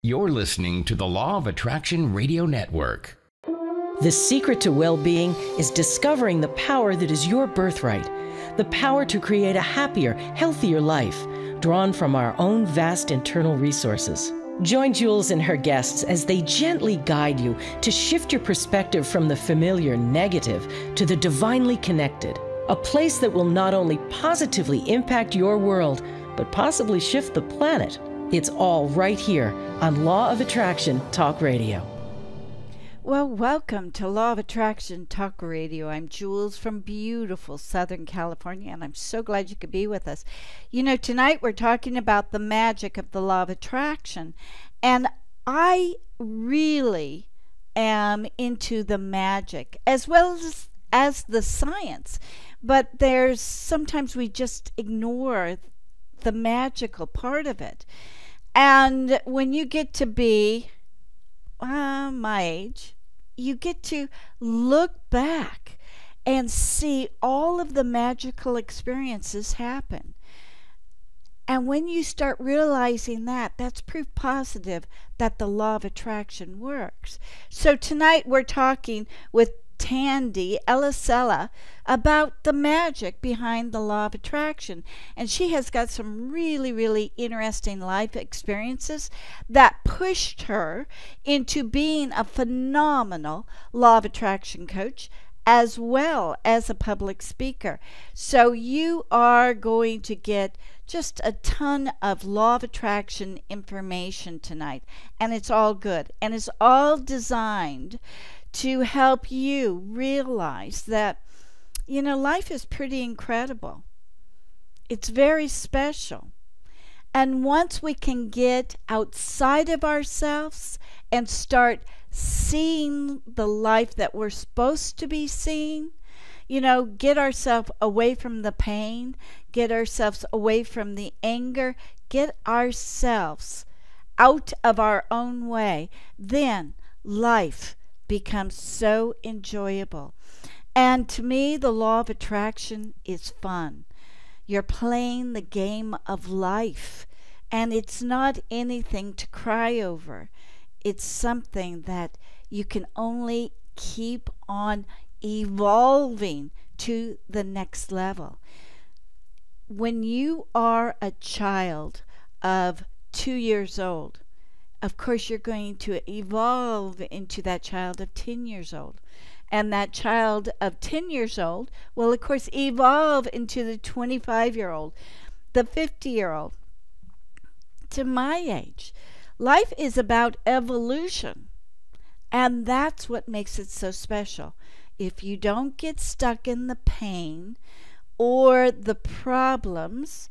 You're listening to the Law of Attraction Radio Network. The secret to well-being is discovering the power that is your birthright, the power to create a happier, healthier life, drawn from our own vast internal resources. Join Jules and her guests as they gently guide you to shift your perspective from the familiar negative to the divinely connected, a place that will not only positively impact your world, but possibly shift the planet. It's all right here on Law of Attraction Talk Radio. Well, welcome to Law of Attraction Talk Radio. I'm Jules from beautiful Southern California, and I'm so glad you could be with us. You know, tonight we're talking about the magic of the Law of Attraction, and I really am into the magic as well as the science, but there's sometimes we just ignore the magical part of it. And when you get to be my age, you get to look back and see all of the magical experiences happen. And when you start realizing that, that's proof positive that the law of attraction works. So tonight we're talking with Tandy, Elisala, about the magic behind the law of attraction. And she has got some really, really interesting life experiences that pushed her into being a phenomenal law of attraction coach as well as a public speaker. So you are going to get just a ton of law of attraction information tonight. And it's all good. And it's all designed to help you realize that, you know, life is pretty incredible. It's very special. And once we can get outside of ourselves and start seeing the life that we're supposed to be seeing, you know, get ourselves away from the pain, get ourselves away from the anger, get ourselves out of our own way, then life becomes so enjoyable. And to me, the law of attraction is fun. You're playing the game of life, and it's not anything to cry over. It's something that you can only keep on evolving to the next level. When you are a child of 2 years old, of course, you're going to evolve into that child of 10 years old. And that child of 10 years old will, of course, evolve into the 25-year-old, the 50-year-old. To my age, life is about evolution. And that's what makes it so special. If you don't get stuck in the pain or the problems,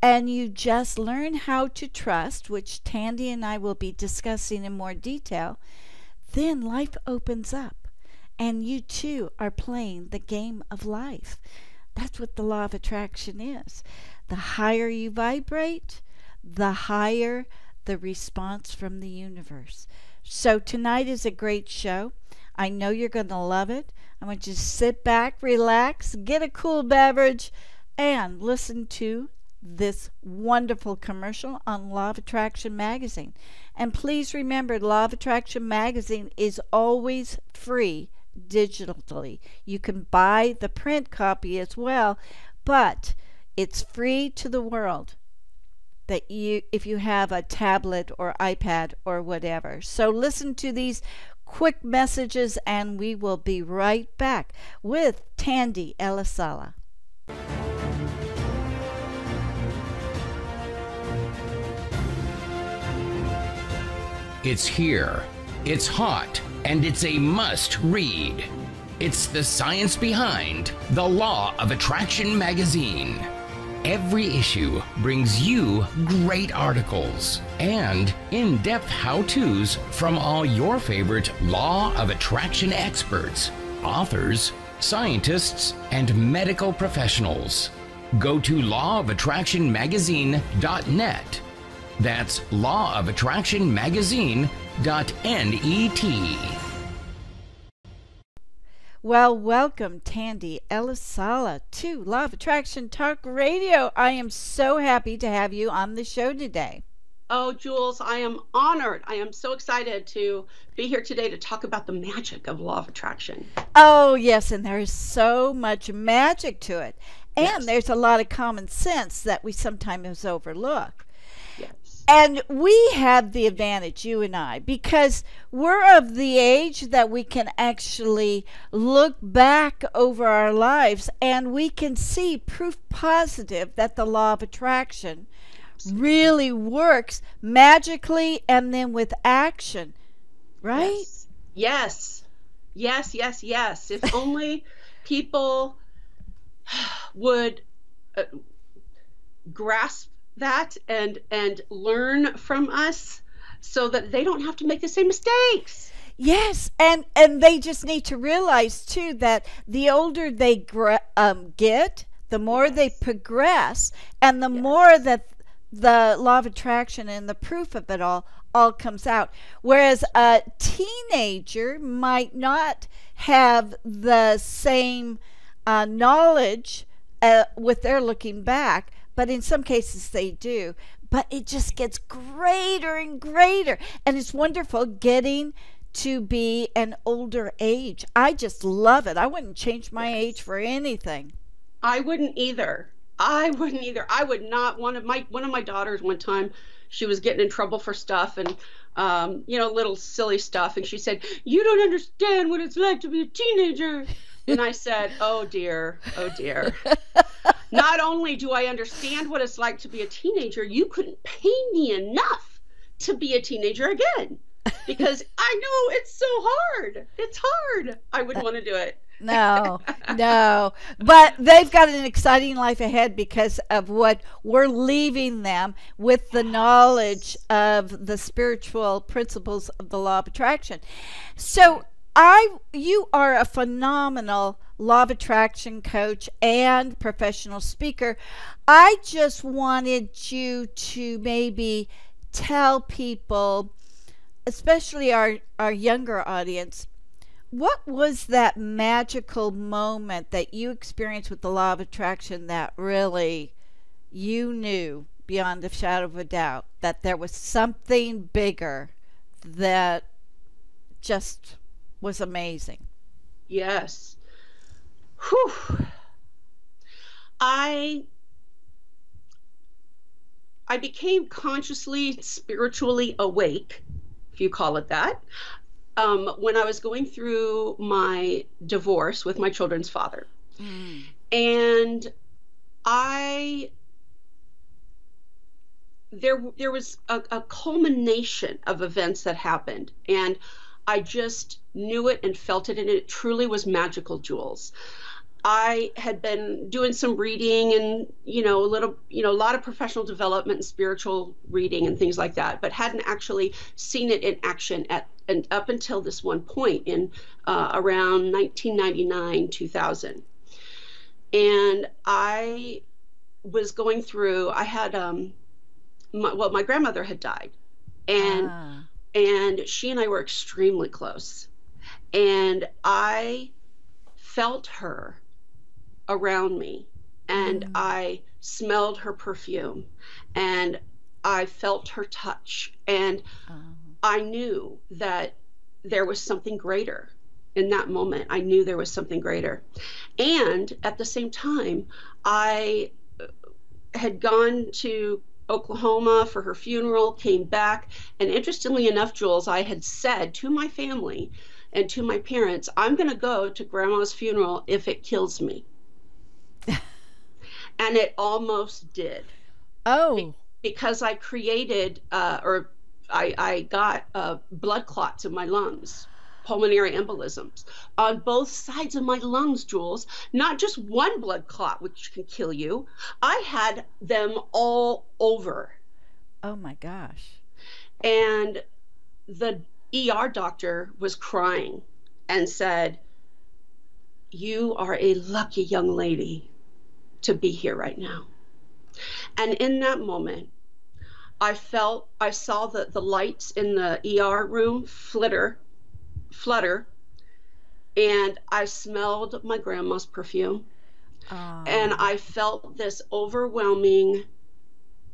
and you just learn how to trust, which Tandy and I will be discussing in more detail, then life opens up. And you too are playing the game of life. That's what the law of attraction is. The higher you vibrate, the higher the response from the universe. So tonight is a great show. I know you're going to love it. I want you to sit back, relax, get a cool beverage, and listen to this wonderful commercial on Law of Attraction magazine. And please remember, Law of Attraction magazine is always free digitally. You can buy the print copy as well, but it's free to the world that you, if you have a tablet or iPad or whatever. So listen to these quick messages and we will be right back with Tandy Elisala. It's here, it's hot, and it's a must-read. It's the science behind the Law of Attraction magazine. Every issue brings you great articles and in-depth how-tos from all your favorite Law of Attraction experts, authors, scientists, and medical professionals. Go to lawofattractionmagazine.net. That's lawofattractionmagazine.net. Well, welcome Tandy Elisala to Law of Attraction Talk Radio. I am so happy to have you on the show today. Oh, Jules, I am honored. I am so excited to be here today to talk about the magic of law of attraction. Oh, yes, and there's so much magic to it. And Yes. there's a lot of common sense that we sometimes overlook. Yes. And we have the advantage, you and I, because we're of the age that we can actually look back over our lives and we can see proof positive that the law of attraction really works magically and then with action, right? Yes. Yes. Yes. Yes. Yes. If only people would grasp that and learn from us so that they don't have to make the same mistakes. Yes, and they just need to realize too that the older they get, the more they progress, and the more that the law of attraction and the proof of it all comes out. Whereas a teenager might not have the same knowledge with their looking back, but in some cases they do. But it just gets greater and greater, and it's wonderful getting to be an older age. I just love it. I wouldn't change my age for anything. I wouldn't either. I wouldn't either. I would not. One of my daughters one time, she was getting in trouble for stuff and little silly stuff, and she said, "You don't understand what it's like to be a teenager." And I said, "Oh dear, oh dear." Not only do I understand what it's like to be a teenager, you couldn't pay me enough to be a teenager again, because I know it's so hard. It's hard. I wouldn't want to do it. No, no. But they've got an exciting life ahead because of what we're leaving them with the knowledge of the spiritual principles of the law of attraction. So you are a phenomenal law of attraction coach and professional speaker. I just wanted you to maybe tell people, especially our younger audience, what was that magical moment that you experienced with the law of attraction that really you knew beyond a shadow of a doubt that there was something bigger that just was amazing? Yes. Whew. I became consciously, spiritually awake, if you call it that, when I was going through my divorce with my children's father. And there was a culmination of events that happened, and I just knew it and felt it, and it truly was magical, Jules. I had been doing some reading and, a lot of professional development and spiritual reading and things like that, but hadn't actually seen it in action and up until this one point in around 1999, 2000. And I was going through, I had, my grandmother had died, and she and I were extremely close. And I felt her around me, and I smelled her perfume, and I felt her touch, and I knew that there was something greater. In that moment, I knew there was something greater. And at the same time, I had gone to Oklahoma for her funeral, came back, and interestingly enough, Jules, I had said to my family and to my parents, I'm going to go to Grandma's funeral if it kills me. And it almost did. Oh. Because I created, I got blood clots in my lungs, pulmonary embolisms on both sides of my lungs, Jules. Not just one blood clot, which can kill you. I had them all over. Oh my gosh. And the ER doctor was crying and said, "You are a lucky young lady to be here right now." And in that moment, I saw the lights in the ER room flutter, and I smelled my grandma's perfume. And I felt this overwhelming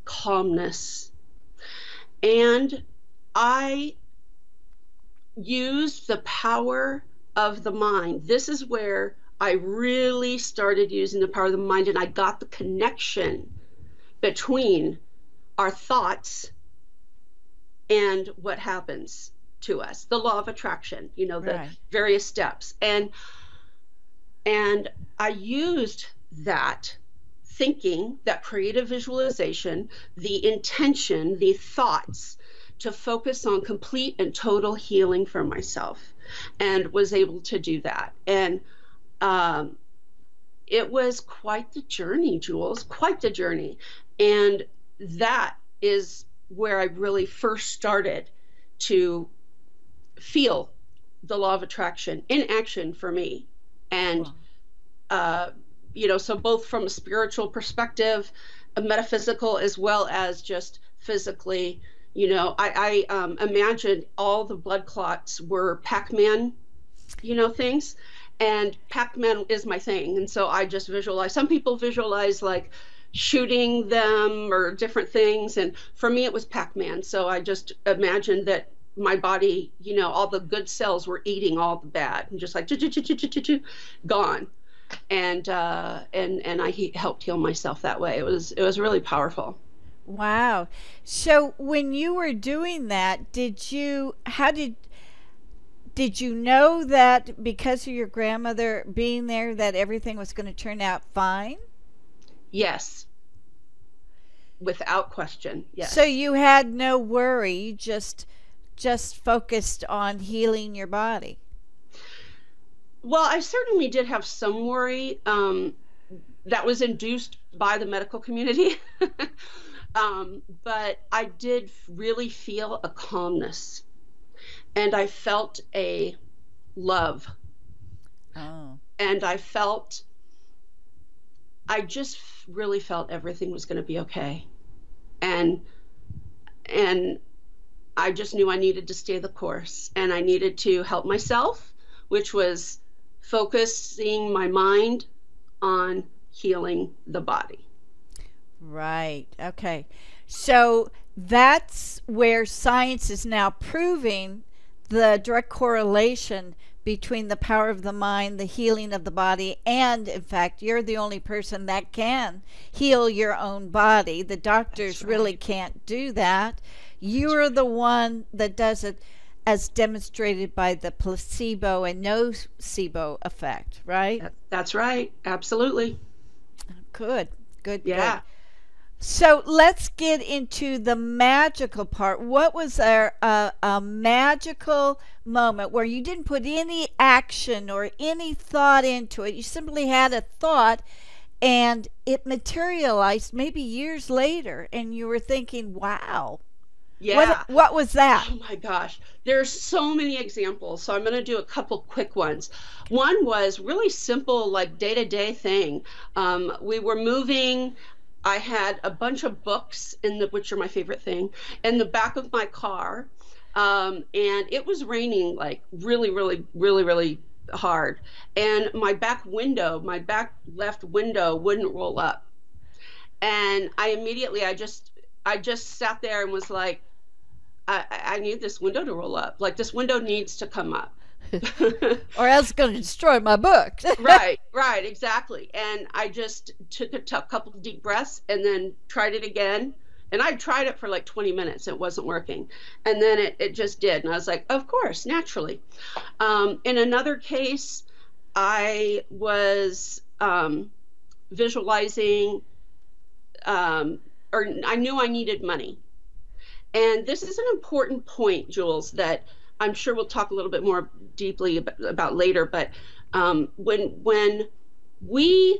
calmness. And I used the power of the mind. This is where I really started using the power of the mind, and I got the connection between our thoughts and what happens to us, the law of attraction, the Right. various steps. And I used that thinking, that creative visualization, the intention, the thoughts, to focus on complete and total healing for myself, and was able to do that. And it was quite the journey, Jules, quite the journey. And that is where I really first started to feel the law of attraction in action for me. And, so both from a spiritual perspective, a metaphysical, as well as just physically, I imagined all the blood clots were Pac-Man, things. And Pac-Man is my thing. And so I just visualize. Some people visualize like shooting them or different things. And for me, it was Pac-Man. So I just imagined that my body, all the good cells were eating all the bad, and just like gone. And I helped heal myself that way. It was really powerful. Wow. So when you were doing that, did you know that because of your grandmother being there that everything was going to turn out fine? Yes. Without question. Yes. So you had no worry, you just focused on healing your body. Well, I certainly did have some worry that was induced by the medical community. But I did really feel a calmness, and I felt a love. Oh. And I just really felt everything was going to be okay. And I just knew I needed to stay the course, and I needed to help myself, which was focusing my mind on healing the body. Right. Okay. So that's where science is now proving the direct correlation between the power of the mind, the healing of the body, and in fact, you're the only person that can heal your own body. The doctors really can't do that. You're the one that does it, as demonstrated by the placebo and nocebo effect, right? That's right. Absolutely. Good. Yeah. Good. So let's get into the magical part. What was a magical moment where you didn't put any action or any thought into it? You simply had a thought and it materialized maybe years later, and you were thinking, wow. Yeah. What was that? Oh my gosh. There's so many examples. So I'm going to do a couple quick ones. One was really simple, like day-to-day thing. We were moving. I had a bunch of books which are my favorite thing, in the back of my car. And it was raining like really, really, really, really hard. And my back left window wouldn't roll up. And I just sat there and was like, I need this window to roll up. Like, this window needs to come up. Or else it's going to destroy my book. Right, exactly. And I just took a couple of deep breaths and then tried it again. And I tried it for like 20 minutes. It wasn't working. And then it just did. And I was like, of course, naturally. In another case, I was visualizing, or I knew I needed money. And this is an important point, Jules, that I'm sure we'll talk a little bit more deeply about later. But when we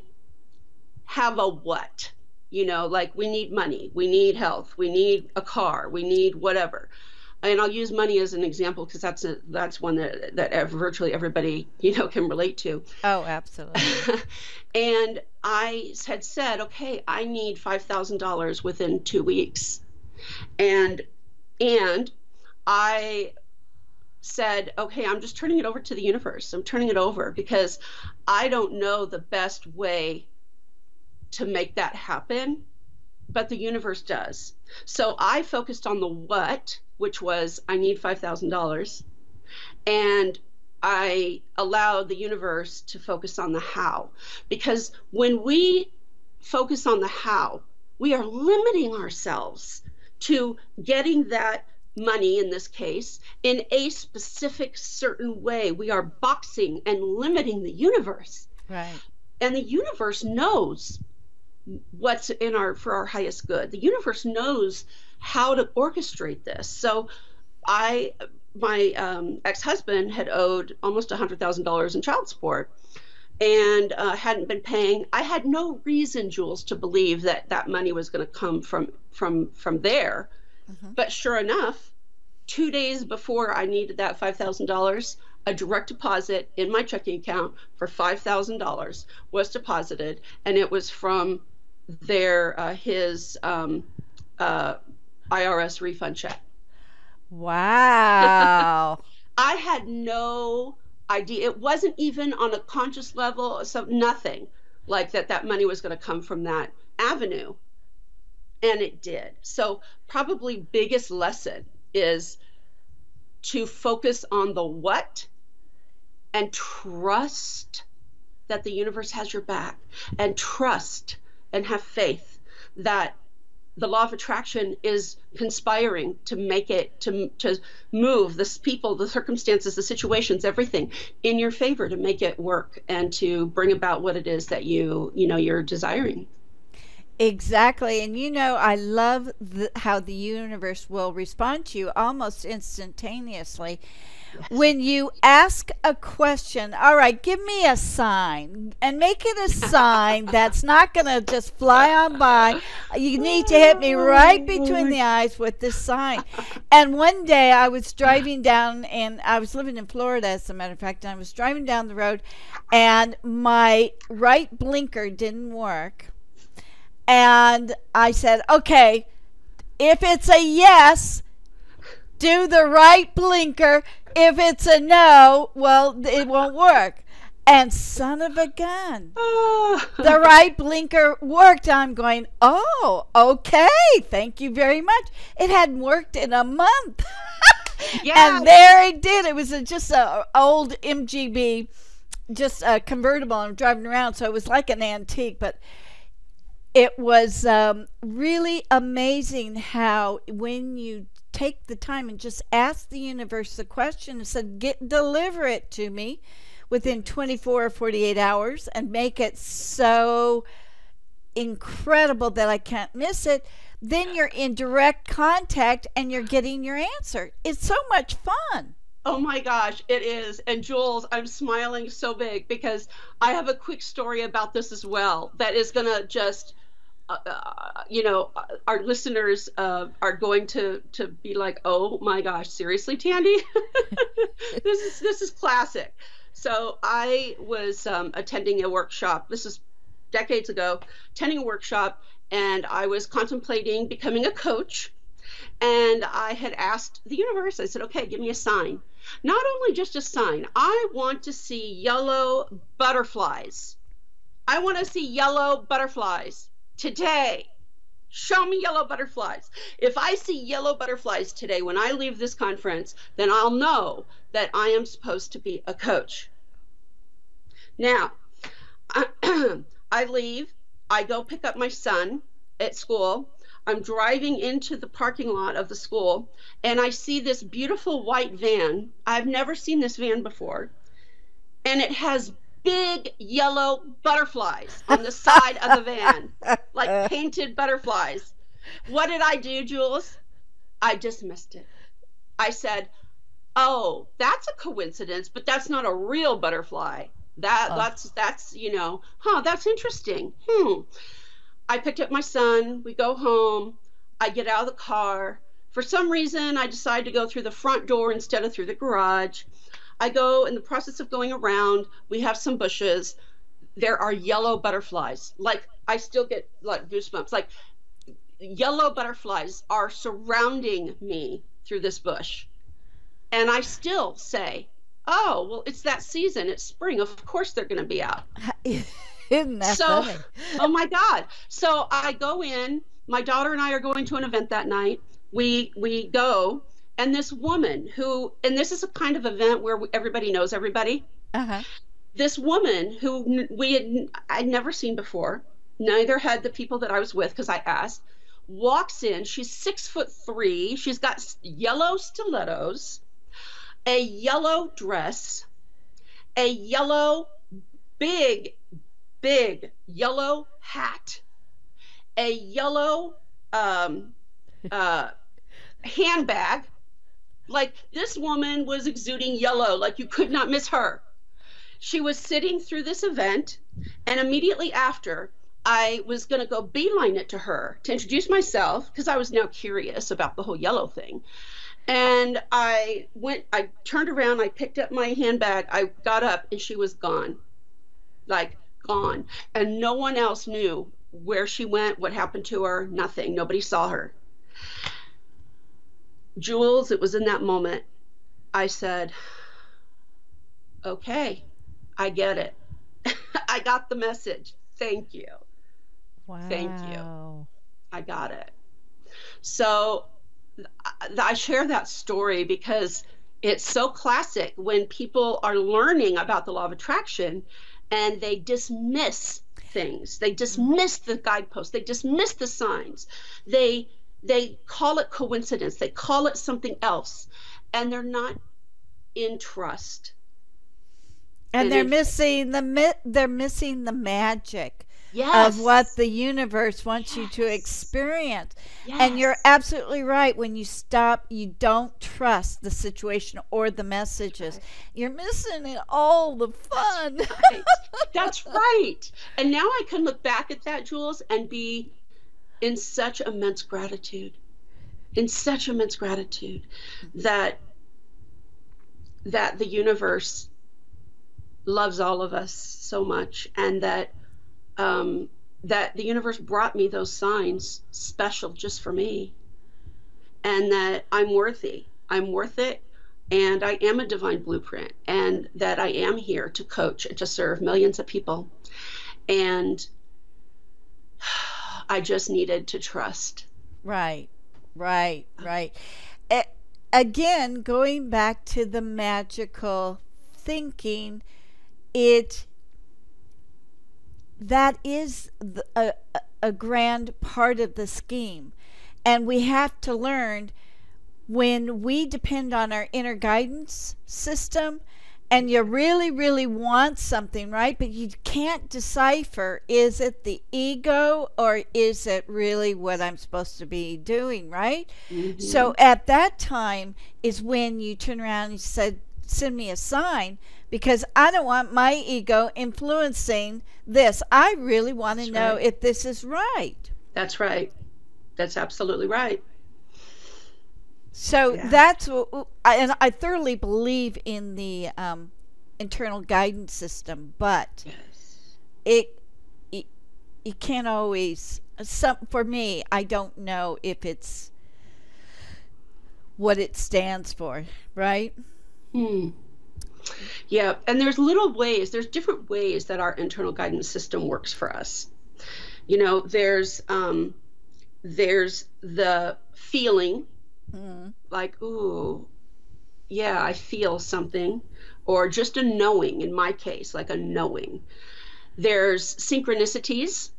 have a what, like we need money, we need health, we need a car, we need whatever. And I'll use money as an example because that's one that virtually everybody can relate to. Oh, absolutely. And I had said, okay, I need $5,000 within 2 weeks. And I said, okay, I'm just turning it over to the universe. I'm turning it over because I don't know the best way to make that happen but the universe does. So I focused on the what, which was I need $5,000, and I allowed the universe to focus on the how. Because when we focus on the how, we are limiting ourselves to getting that money, in this case, in a specific certain way. We are boxing and limiting the universe. Right. And the universe knows what's in for our highest good. The universe knows how to orchestrate this. So my ex-husband had owed almost $100,000 in child support, and hadn't been paying. I had no reason, Jules, to believe that that money was going to come from there. Mm-hmm. But sure enough, 2 days before I needed that $5,000, a direct deposit in my checking account for $5,000 was deposited, and it was from his IRS refund check. Wow. I had no idea. It wasn't even on a conscious level, so nothing like that money was going to come from that avenue. And it did. So probably biggest lesson is to focus on the what and trust that the universe has your back, and trust and have faith that the law of attraction is conspiring to make it, to move the people, the circumstances, the situations, everything in your favor to make it work and to bring about what it is that you're desiring. Exactly. And I love how the universe will respond to you almost instantaneously. Yes. When you ask a question, all right, give me a sign, and make it a sign that's not going to just fly on by. You need to hit me right between the eyes with this sign. And one day I was driving down, and I was living in Florida, as a matter of fact, and I was driving down the road, and my right blinker didn't work. And I said, okay, if it's a yes, do the right blinker. If it's a no, well, it won't work. And son of a gun, the right blinker worked. I'm going, oh, okay, thank you very much. It hadn't worked in a month. Yeah. And there it did. It was just an old MGB, just a convertible. I'm driving around, so it was like an antique, but it was really amazing how when you take the time and just ask the universe the question and said, deliver it to me within 24 or 48 hours and make it so incredible that I can't miss it, then you're in direct contact and you're getting your answer. It's so much fun. Oh my gosh, it is. And Jules, I'm smiling so big because I have a quick story about this as well that is going to just our listeners are going to be like, oh my gosh, seriously, Tandy? This is classic. So I was attending a workshop. This is decades ago, attending a workshop, and I was contemplating becoming a coach. And I had asked the universe, I said, okay, give me a sign. Not only just a sign, I want to see yellow butterflies. I want to see yellow butterflies. Today, show me yellow butterflies. If I see yellow butterflies today when I leave this conference, then I'll know that I am supposed to be a coach. Now, I leave, I go pick up my son at school. I'm driving into the parking lot of the school, and I see this beautiful white van. I've never seen this van before, and it has big yellow butterflies on the side of the van, like painted butterflies. What did I do, Jules? I dismissed it. I said, oh, that's a coincidence, but that's not a real butterfly. That's that's interesting. I picked up my son. We go home. I get out of the car. For some reason, I decide to go through the front door instead of through the garage. I go, in the process of going around, we have some bushes. There are yellow butterflies. Like, I still get like goosebumps. Like, yellow butterflies are surrounding me through this bush. And I still say, oh, well, it's that season. It's spring. Of course they're going to be out. Isn't that funny? Oh my God. So I go in my daughter and I are going to an event that night. We go, and this woman who, and this is a kind of event where everybody knows everybody. Uh-huh. This woman who I'd never seen before, neither had the people that I was with because I asked, walks in. She's 6'3". She's got yellow stilettos, a yellow dress, a yellow, big yellow hat, a yellow handbag. Like, this woman was exuding yellow, like you could not miss her. She was sitting through this event, and immediately after, I was going to go beeline it to her to introduce myself because I was now curious about the whole yellow thing. And I turned around, I picked up my handbag, I got up, and she was gone. Like, gone. And no one else knew where she went, what happened to her, nothing. Nobody saw her. Jules, it was in that moment, I said, okay, I get it. I got the message. Thank you. Wow. Thank you. I got it. So I share that story because it's so classic when people are learning about the law of attraction and they dismiss things. They dismiss the guideposts. They dismiss the signs. They call it coincidence. They call it something else, and they're not in trust. And they're missing the magic Yes. of what the universe wants you to experience. Yes. And you're absolutely right. When you stop, you don't trust the situation or the messages. Right. You're missing it all the fun. Right. That's right. And now I can look back at that, Jules, and be in such immense gratitude, that the universe loves all of us so much, and that that the universe brought me those signs special just for me, and that I'm worth it, and I am a divine blueprint, and that I am here to coach and to serve millions of people. And I just needed to trust. Right. Again, going back to the magical thinking, that is a grand part of the scheme. And we have to learn, when we depend on our inner guidance system and you really, really want something, right? But you can't decipher, is it the ego or is it really what I'm supposed to be doing, right? Mm-hmm. So at that time is when you turn around and said, send me a sign, because I don't want my ego influencing this. I really want to know if this is right. That's right. That's absolutely right. So that's what, and I thoroughly believe in the internal guidance system, but it can't always. For me, I don't know if it's what it stands for, right? Yeah, and there's different ways that our internal guidance system works for us. You know, there's the feeling, like, ooh, yeah, I feel something, or just a knowing, in my case, like a knowing. There's synchronicities,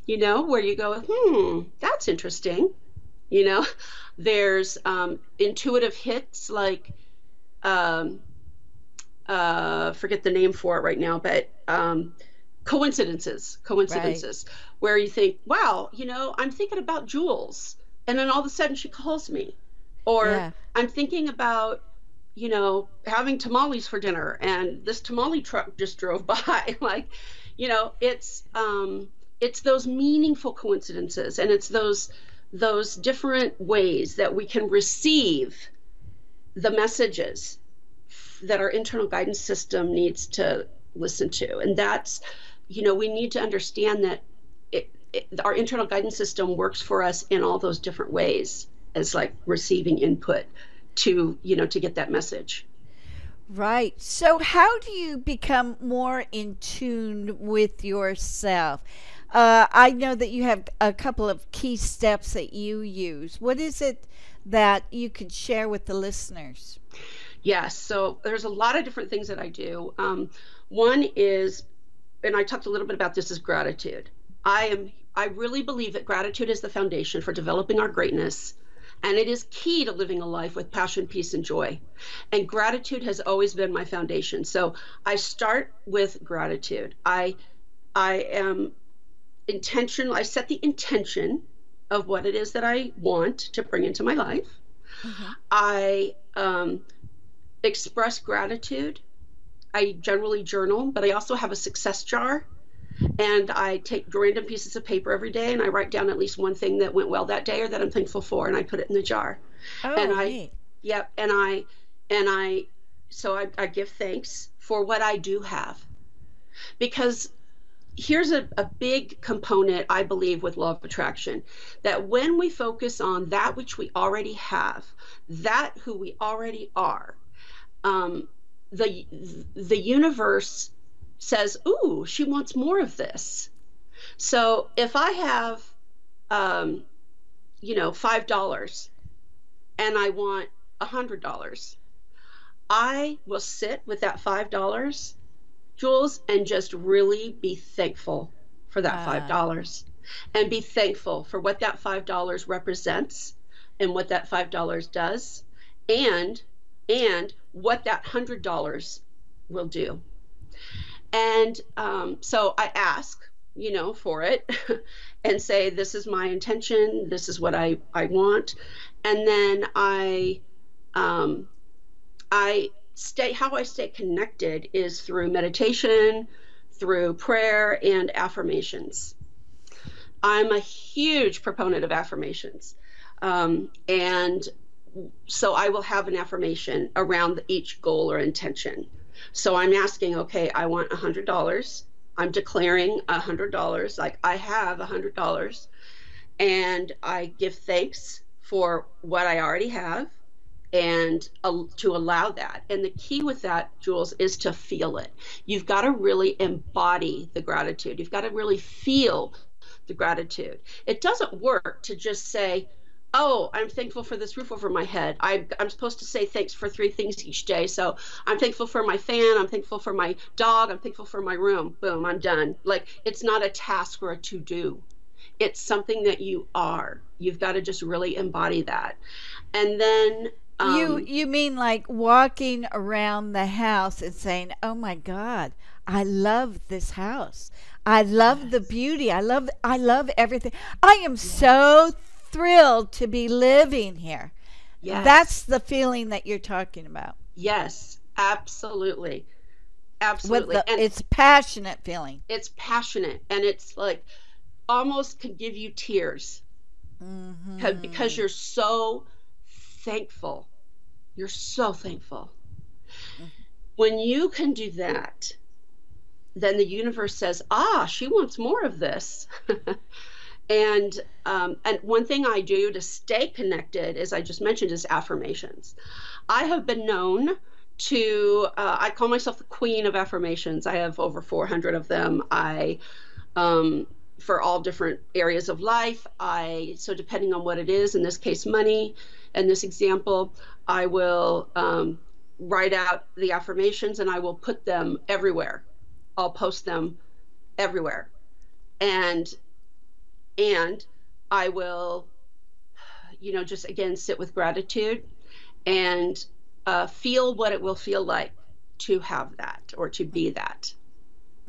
you know, where you go, that's interesting, you know. There's intuitive hits, like, forget the name for it right now, but coincidences, right. Where you think, wow, you know, I'm thinking about Jules, and then all of a sudden she calls me, or I'm thinking about, you know, having tamales for dinner, and this tamale truck just drove by. Like, you know, it's those meaningful coincidences, and it's those different ways that we can receive the messages that our internal guidance system needs to listen to. And that's, you know, we need to understand that our internal guidance system works for us in all those different ways, as like receiving input to, you know, to get that message. Right. So how do you become more in tune with yourself? I know that you have a couple of key steps that you use. What is it that you could share with the listeners? Yes, so there's a lot of different things that I do. One is, and I talked a little bit about this, is gratitude. I really believe that gratitude is the foundation for developing our greatness, and it is key to living a life with passion, peace, and joy. And gratitude has always been my foundation. So I start with gratitude. I am intentional. I set the intention of what it is that I want to bring into my life. Mm-hmm. I express gratitude. I generally journal, but I also have a success jar, and I take random pieces of paper every day and I write down at least one thing that went well that day or that I'm thankful for, and I put it in the jar. Oh, and neat. Yep, so I give thanks for what I do have, because here's a big component, I believe, with law of attraction, that when we focus on that which we already have, that who we already are, the universe says, ooh, she wants more of this. So if I have, $5 and I want $100, I will sit with that $5, Jules, and just really be thankful for that $5, and be thankful for what that $5 represents and what that $5 does, and what that $100 will do. And so I ask, for it and say, this is my intention, this is what I want. And then how I stay connected is through meditation, through prayer, and affirmations. I'm a huge proponent of affirmations. And so I will have an affirmation around each goal or intention. So I'm asking, okay, I want $100. I'm declaring $100, like I have $100, and I give thanks for what I already have, and to allow that. And the key with that, Jules, is to feel it. You've got to really embody the gratitude. You've got to really feel the gratitude. It doesn't work to just say, oh, I'm thankful for this roof over my head. I'm supposed to say thanks for 3 things each day. So I'm thankful for my fan. I'm thankful for my dog. I'm thankful for my room. Boom, I'm done. Like, it's not a task or a to-do. It's something that you are. You've got to just really embody that. And then you mean like walking around the house and saying, oh my God, I love this house. I love the beauty. I love everything. I am so thrilled to be living here. Yes. That's the feeling that you're talking about. Yes, absolutely. Absolutely. And it's passionate feeling. It's passionate, and it's like almost can give you tears. Mm-hmm. Because you're so thankful. You're so thankful. Mm-hmm. When you can do that, then the universe says, she wants more of this. And one thing I do to stay connected, as I just mentioned, is affirmations. I have been known to, I call myself the queen of affirmations. I have over 400 of them. For all different areas of life. So depending on what it is, in this case, money, in this example, I will write out the affirmations and I will put them everywhere. I'll post them everywhere. And I will, just again, sit with gratitude and feel what it will feel like to have that or to be that.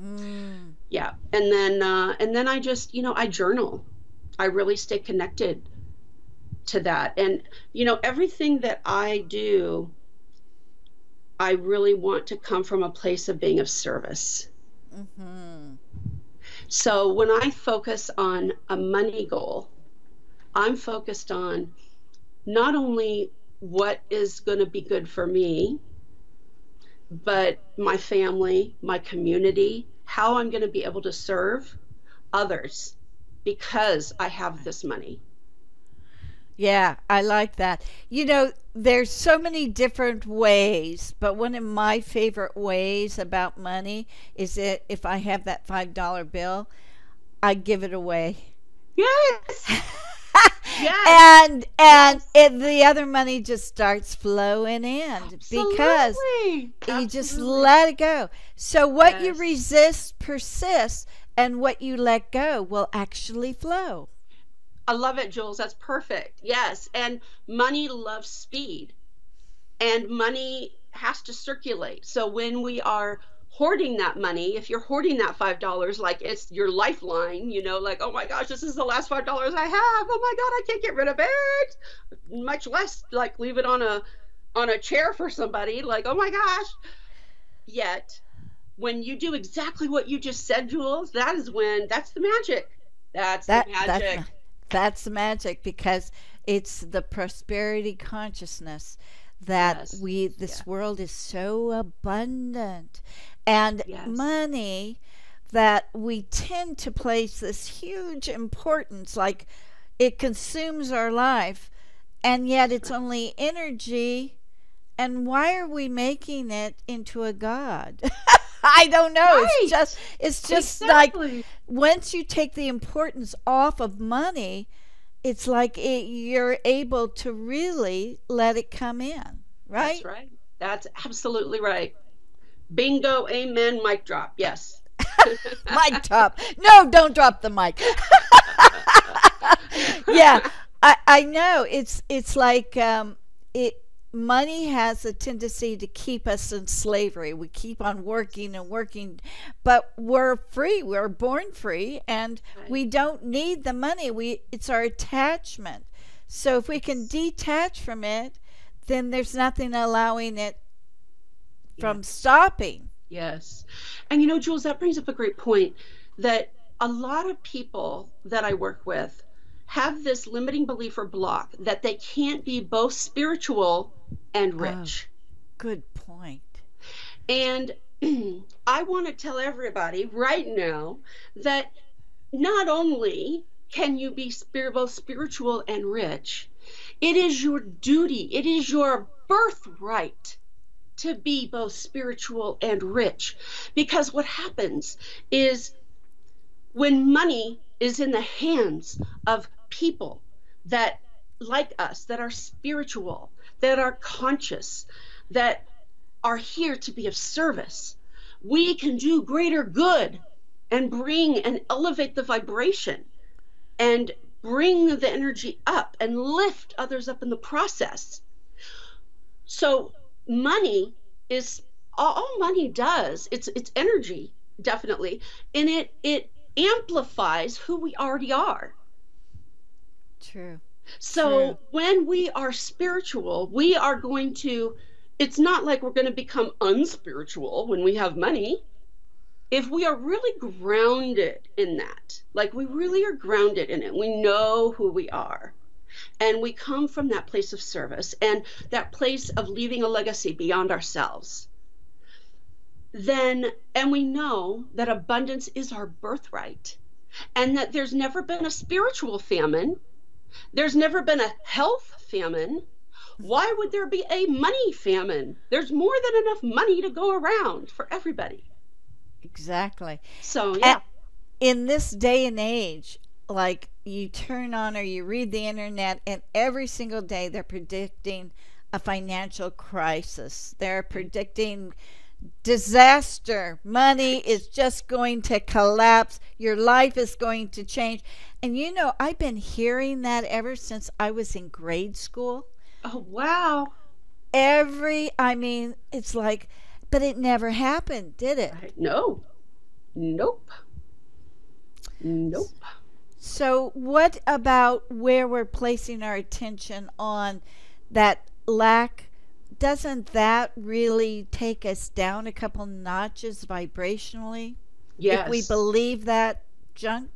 Mm. Yeah. And then I just, I journal. I really stay connected to that. And, everything that I do, I really want to come from a place of being of service. Mm-hmm. So when I focus on a money goal, I'm focused on not only what is going to be good for me, but my family, my community, how I'm going to be able to serve others because I have this money. Yeah, I like that. There's so many different ways, but one of my favorite ways about money is that if I have that $5 bill, I give it away. Yes. Yes. And Yes. the other money just starts flowing in because Absolutely. you just Absolutely. let it go. So what you Yes. resist persists, and what you let go will actually flow. I love it, Jules. That's perfect. Yes. And money loves speed, and money has to circulate. So when we are hoarding that money, if you're hoarding that $5 like it's your lifeline, like, oh my gosh, this is the last $5 I have. Oh my God, I can't get rid of it. Much less like leave it on a chair for somebody. Like, oh my gosh. Yet when you do exactly what you just said, Jules, that's the magic. That's the That magic. that's the magic, because it's the prosperity consciousness that Yes. this Yeah. world is so abundant, and Yes. money, that we tend to place this huge importance, like it consumes our life, and yet it's only energy. And why are we making it into a god? I don't know. Right. It's just like, Exactly. once you take the importance off of money, it's like you're able to really let it come in, That's right? right. That's absolutely right. Bingo, amen, mic drop. Yes. Mic drop. No, don't drop the mic. Yeah, I know. It's like, it money has a tendency to keep us in slavery. We keep on working and working, but we're free. We're born free, and Right. we don't need the money. It's our attachment. So if we can Yes. detach from it, then there's nothing allowing it from Yes. stopping. Yes. And Jules, that brings up a great point that a lot of people that I work with have this limiting belief or block that they can't be both spiritual and Oh, rich. good point. And I want to tell everybody right now that not only can you be both spiritual and rich, it is your duty, it is your birthright to be both spiritual and rich. Because what happens is when money is in the hands of people that, like us, that are spiritual, that are conscious, that are here to be of service, we can do greater good and bring and elevate the vibration and bring the energy up and lift others up in the process. So money is all money does. It's energy, definitely, and it amplifies who we already are. True. True. So when we are spiritual, we are going to, it's not like we're going to become unspiritual when we have money. If we are really grounded in that, like we really are grounded in it, we know who we are, and we come from that place of service and that place of leaving a legacy beyond ourselves, then, and we know that abundance is our birthright, and that there's never been a spiritual famine, there's never been a health famine. Why would there be a money famine? There's more than enough money to go around for everybody. Exactly. So, And yeah. in this day and age, like, you turn on or you read the internet, and every single day they're predicting a financial crisis. They're predicting disaster. Money is just going to collapse. Your life is going to change. And I've been hearing that ever since I was in grade school. Oh, wow. I mean, it's like, but it never happened, did it? Right. No. Nope. Nope. So, what about where we're placing our attention on that lack? Doesn't that really take us down a couple notches vibrationally? If we Yes. believe that junk?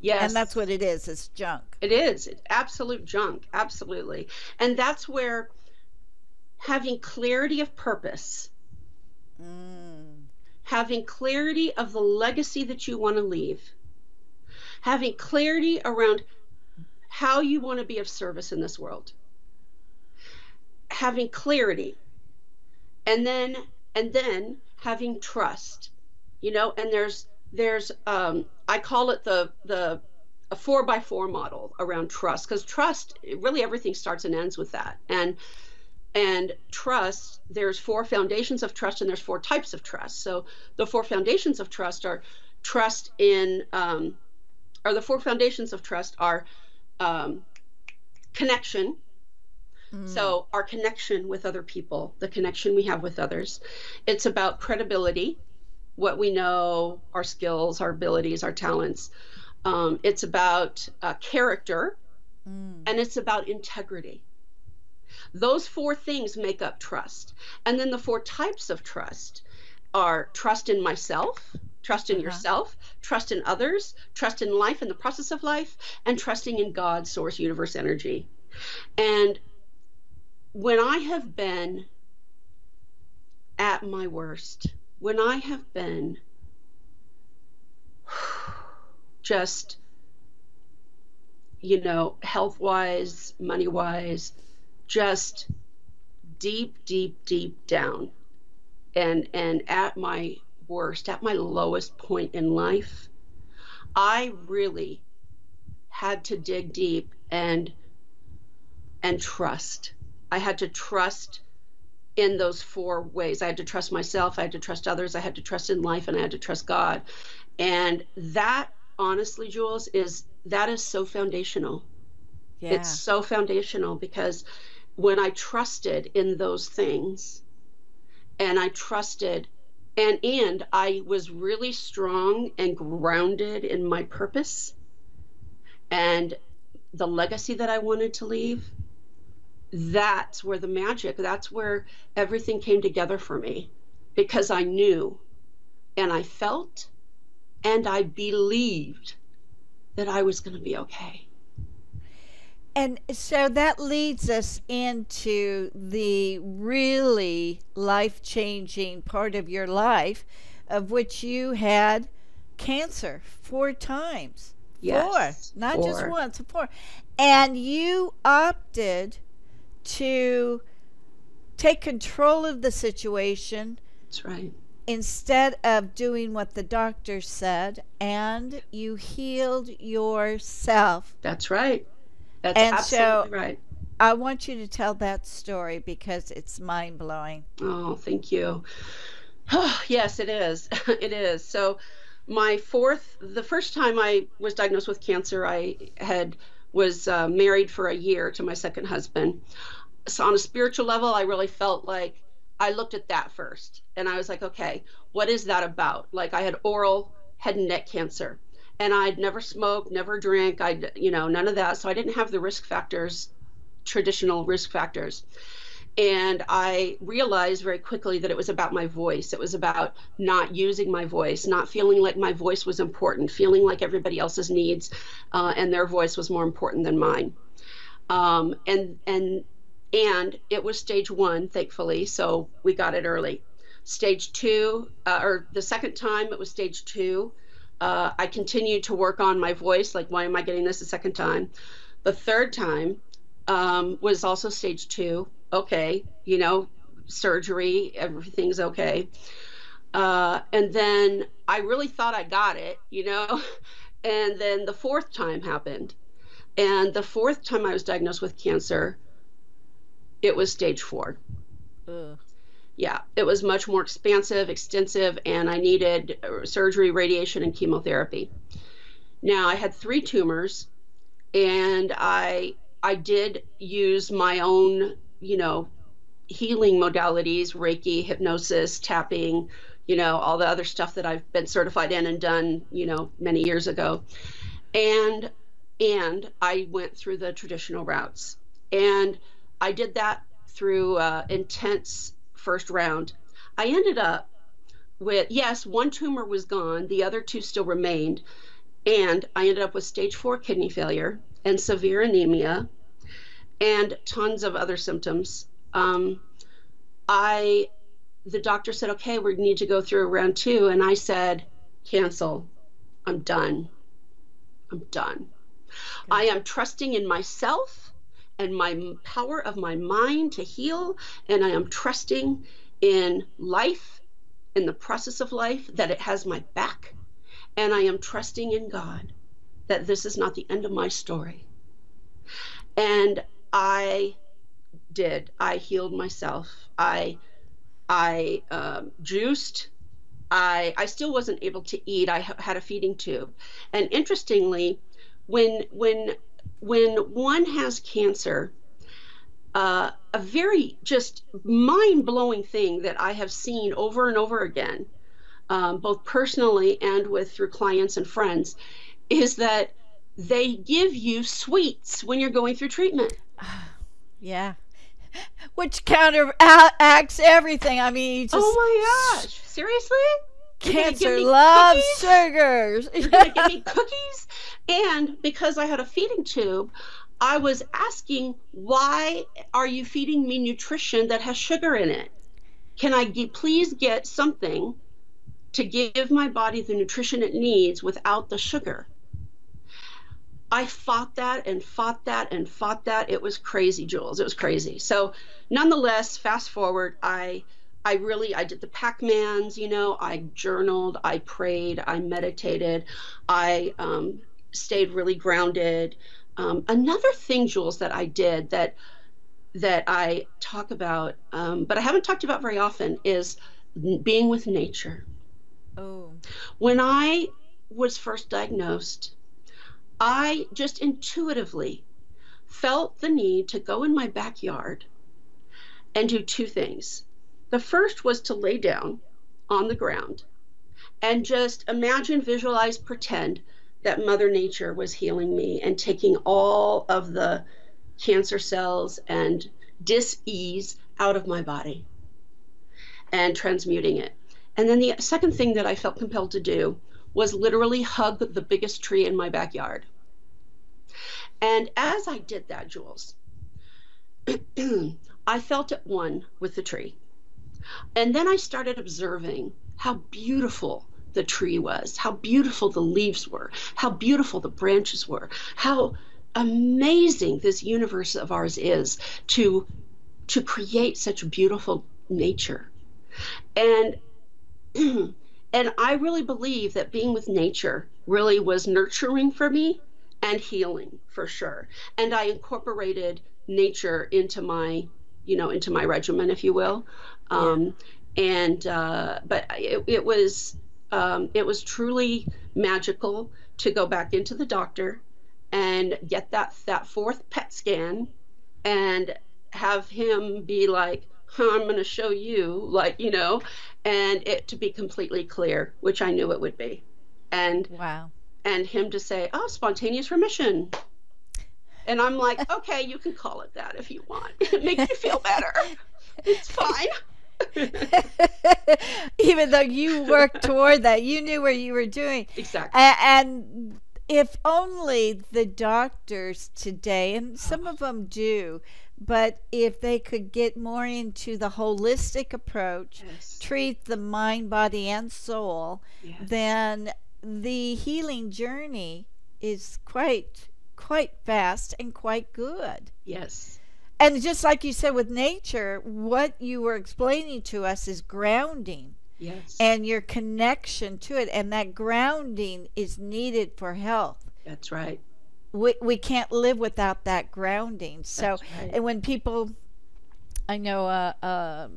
And that's Yes. what it is, it's junk. It is. It's absolute junk. Absolutely. And that's where having clarity of purpose, Mm, having clarity of the legacy that you want to leave, having clarity around how you want to be of service in this world, having clarity, and then having trust, and there's there's I call it the a 4x4 model around trust, because trust, really everything starts and ends with that. And trust, there's four foundations of trust, and there's four types of trust. So the four foundations of trust are trust in or the four foundations of trust are connection. So our connection with other people, the connection we have with others. It's about credibility, what we know, our skills, our abilities, our talents. It's about character, and it's about integrity. Those four things make up trust. And then the four types of trust are trust in myself, trust in yourself, trust in others, trust in life and the process of life, and trusting in God, source, universe, energy. And when I have been at my worst, when I have been just, health-wise, money-wise, just deep, deep, deep down, and at my worst, at my lowest point in life, I really had to dig deep and trust. I had to trust in those four ways. I had to trust myself, I had to trust others, I had to trust in life, and I had to trust God. And that, honestly, Jules, is so foundational. Yeah. It's so foundational, because when I trusted in those things, and I trusted, and I was really strong and grounded in my purpose and the legacy that I wanted to leave, that's where the magic, that's where everything came together for me, because I knew and I felt and I believed that I was going to be okay. And so that leads us into the really life-changing part of your life, of which you had cancer 4 times. Yes, 4, not just once, 4. And you opted to take control of the situation. That's right. Instead of doing what the doctor said, and you healed yourself. That's right. That's absolutely right. I want you to tell that story, because it's mind-blowing. Oh, thank you. Yes, it is. It is. So the first time I was diagnosed with cancer, I was married for a year to my second husband. So on a spiritual level, I really felt like I looked at that first, and I was like, okay, what is that about? Like, I had oral head and neck cancer, and I'd never smoked, never drank, none of that. So I didn't have the risk factors, traditional risk factors. And I realized very quickly that it was about my voice. It was about not using my voice, not feeling like my voice was important, feeling like everybody else's needs and their voice was more important than mine. And it was stage 1, thankfully, so we got it early. Stage 2, or the second time, it was stage 2. I continued to work on my voice, like, why am I getting this a second time? The third time was also stage 2. Okay, surgery, everything's okay. And then I really thought I got it, and then the fourth time happened. And the fourth time I was diagnosed with cancer, it was stage 4. Ugh. Yeah, it was much more expansive, extensive, and I needed surgery, radiation, and chemotherapy. Now, I had 3 tumors, and I did use my own, healing modalities, Reiki, hypnosis, tapping, all the other stuff that I've been certified in and done, many years ago. And I went through the traditional routes. And I did that through intense first round. I ended up with, yes, 1 tumor was gone, the other 2 still remained, and I ended up with stage 4 kidney failure and severe anemia and tons of other symptoms. The doctor said, okay, we need to go through round 2, and I said, cancel. I'm done. I'm done. Okay. I am trusting in myself and my power of my mind to heal, and I am trusting in life, in the process of life, that it has my back, And I am trusting in God that this is not the end of my story. And I did. I healed myself. I juiced. I still wasn't able to eat. I had a feeding tube. And interestingly, when one has cancer, a very just mind-blowing thing that I have seen over and over again, both personally and through clients and friends, is that they give you sweets when you're going through treatment. Yeah. Which counteracts everything. I mean, you just, oh my gosh, seriously? Cancer loves sugars. You're going to give me cookies? And because I had a feeding tube, I was asking, why are you feeding me nutrition that has sugar in it? Can I please get something to give my body the nutrition it needs without the sugar? I fought that and fought that and fought that. It was crazy, Jules. It was crazy. So nonetheless, fast forward, I did the Pac-Mans, I journaled, I prayed, I meditated, I stayed really grounded. Another thing, Jules, that I did that I talk about, but I haven't talked about very often, is being with nature. Oh. When I was first diagnosed, I just intuitively felt the need to go in my backyard and do two things. The first was to lay down on the ground and just imagine, visualize, pretend that Mother Nature was healing me and taking all of the cancer cells and dis-ease out of my body and transmuting it. And then the second thing that I felt compelled to do was literally hug the biggest tree in my backyard. And as I did that, Jules, I felt at one with the tree. And then I started observing how beautiful the tree was, how beautiful the leaves were, how beautiful the branches were, how amazing this universe of ours is to create such beautiful nature. And and I really believe that being with nature really was nurturing for me and healing for sure. And I incorporated nature into my regimen, if you will. But it was truly magical to go back into the doctor and get that fourth PET scan and have him be like, I'm going to show you, and it to be completely clear, which I knew it would be. And wow. And him to say, oh, spontaneous remission. And I'm like, okay, you can call it that if you want. It makes you feel better. It's fine. Even though you worked toward that, you knew what you were doing. Exactly. And if only the doctors today, and some of them do, but if they could get more into the holistic approach, yes. treat the mind, body, and soul, yes. then the healing journey is quite fast and quite good. Yes. And just like you said with nature, what you were explaining to us is grounding. Yes. And your connection to it. And that grounding is needed for health. That's right. We can't live without that grounding. So, right. And when people, I know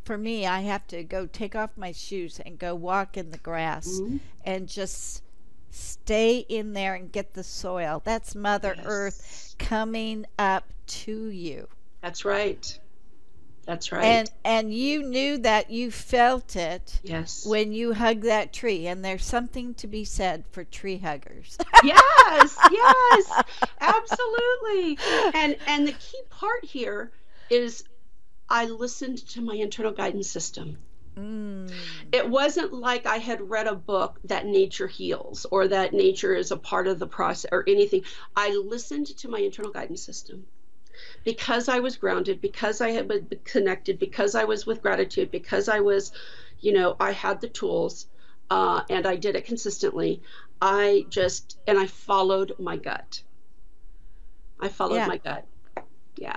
for me, I have to go take off my shoes and go walk in the grass mm-hmm. and just stay in there and get the soil. That's Mother yes. Earth coming up to you. That's right. That's right. And you knew that, you felt it. Yes. When you hugged that tree. And there's something to be said for tree huggers. Yes, yes, absolutely. And the key part here is I listened to my internal guidance system. It wasn't like I had read a book that nature heals or that nature is a part of the process or anything. I listened to my internal guidance system because I was grounded, because I had been connected, because I was with gratitude, because I was, I had the tools and I did it consistently. I followed my gut. I followed my gut. Yeah.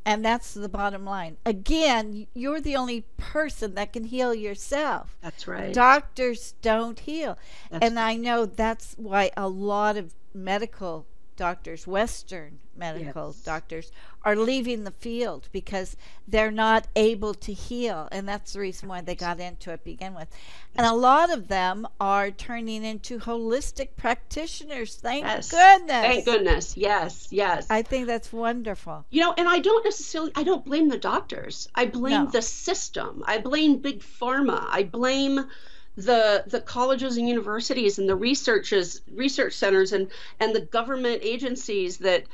And that's the bottom line. Again, you're the only person that can heal yourself. That's right. Doctors don't heal. And right. I know that's why a lot of medical doctors, Western medical doctors, are leaving the field, because they're not able to heal. And that's the reason why they got into it to begin with. And a lot of them are turning into holistic practitioners. Thank goodness. Thank goodness. Yes, yes. I think that's wonderful. And I don't blame the doctors. I blame the system. I blame Big Pharma. I blame the colleges and universities and the research centers and the government agencies that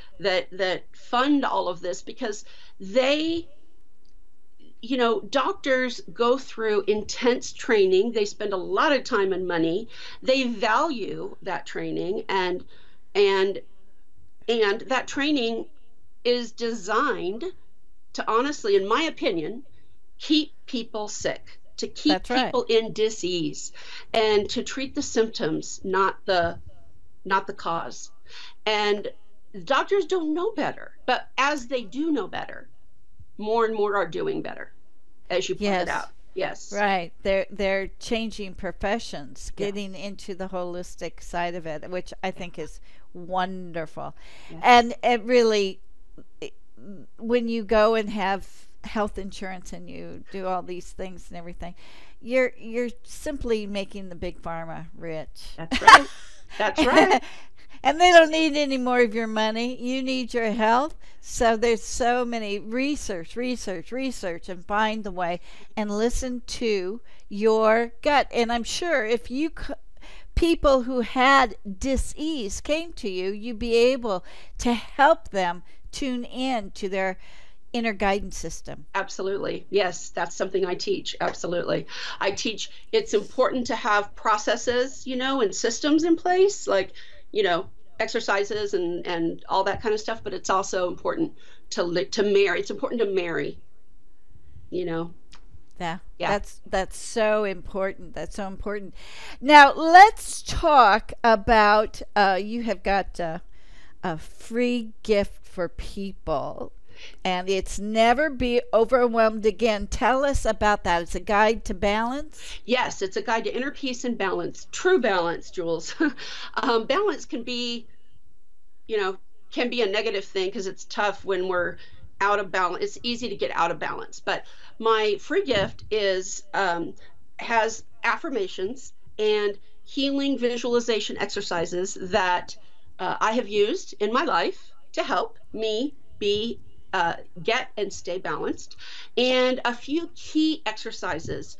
fund all of this, because they, doctors go through intense training. They spend a lot of time and money. They value that training, and that training is designed to, honestly, in my opinion, keep people sick, to keep people in dis-ease, and to treat the symptoms, not the cause. And doctors don't know better, but as they do know better, more and more are doing better, as you pointed out. Yes. Right. They're changing professions, getting into the holistic side of it, which I think is wonderful. Yes. And it really, when you go and have health insurance and you do all these things and everything, you're simply making the Big Pharma rich. That's right. That's right. And they don't need any more of your money. You need your health. So there's so many research, and find the way and listen to your gut. And I'm sure if you people who had dis-ease came to you, you'd be able to help them tune in to their inner guidance system. Absolutely. Yes, that's something I teach. Absolutely. I teach it's important to have processes, and systems in place, like, exercises and all that kind of stuff, but it's also important to marry. It's important to marry, Yeah. That's so important. That's so important. Now, let's talk about, you have got a free gift for people, and it's Never Be Overwhelmed Again. Tell us about that. It's a guide to balance. Yes, it's a guide to inner peace and balance. True balance, Jules. Balance can be a negative thing, because it's tough when we're out of balance. It's easy to get out of balance. But my free gift has affirmations and healing visualization exercises that I have used in my life to help me get and stay balanced, and a few key exercises,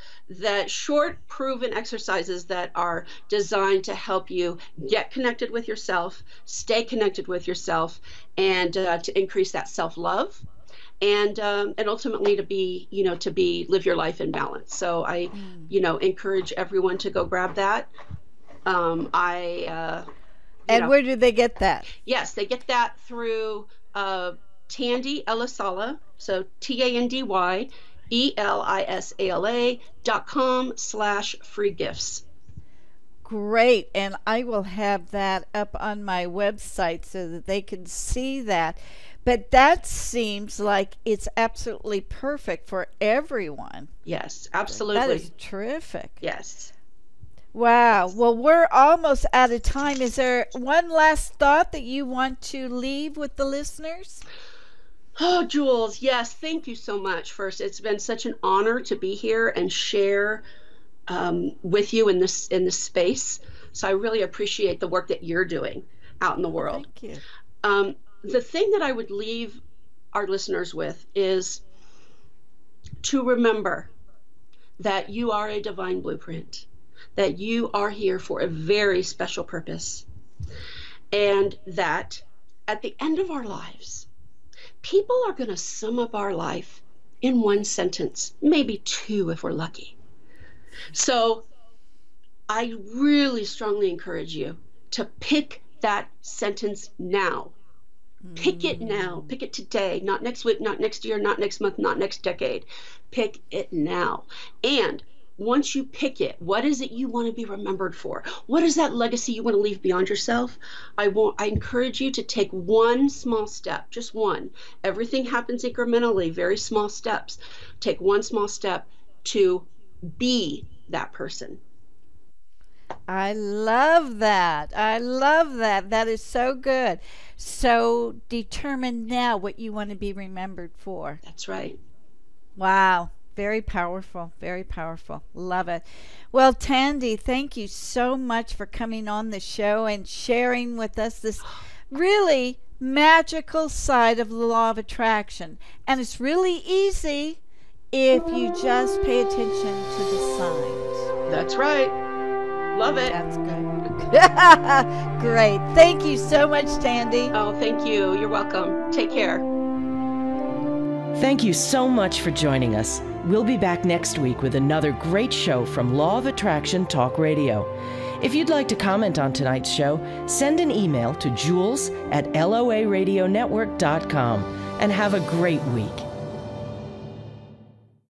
short proven exercises that are designed to help you get connected with yourself, stay connected with yourself, and to increase that self-love, and ultimately to live your life in balance. So I encourage everyone to go grab that. And where do they get that? Yes, they get that through Tandy, Elisala, so TandyElisala.com/free gifts. Great. And I will have that up on my website so that they can see that. But that seems like it's absolutely perfect for everyone. Yes, absolutely. That is terrific. Yes. Wow. Well, we're almost out of time. Is there one last thought that you want to leave with the listeners? Oh, Jules, yes, thank you so much. First, it's been such an honor to be here and share with you in this space. So I really appreciate the work that you're doing out in the world. Thank you. The thing that I would leave our listeners with is to remember that you are a divine blueprint, that you are here for a very special purpose, and that at the end of our lives, people are going to sum up our life in one sentence, maybe two if we're lucky. So I really strongly encourage you to pick that sentence now. Pick it now. Pick it today, not next week, not next year, not next month, not next decade. Pick it now. And once you pick it, what is it you want to be remembered for? What is that legacy you want to leave beyond yourself? I encourage you to take one small step, just one. Everything happens incrementally, very small steps. Take one small step to be that person. I love that. I love that. That is so good. So determine now what you want to be remembered for. That's right. Wow. Very powerful. Very powerful. Love it. Well, Tandy, thank you so much for coming on the show and sharing with us this really magical side of the law of attraction. And it's really easy if you just pay attention to the signs. That's right. Love it. That's good. Great. Thank you so much, Tandy. Oh, thank you. You're welcome. Take care. Thank you so much for joining us. We'll be back next week with another great show from Law of Attraction Talk Radio. If you'd like to comment on tonight's show, send an email to jules@loaradionetwork.com and have a great week.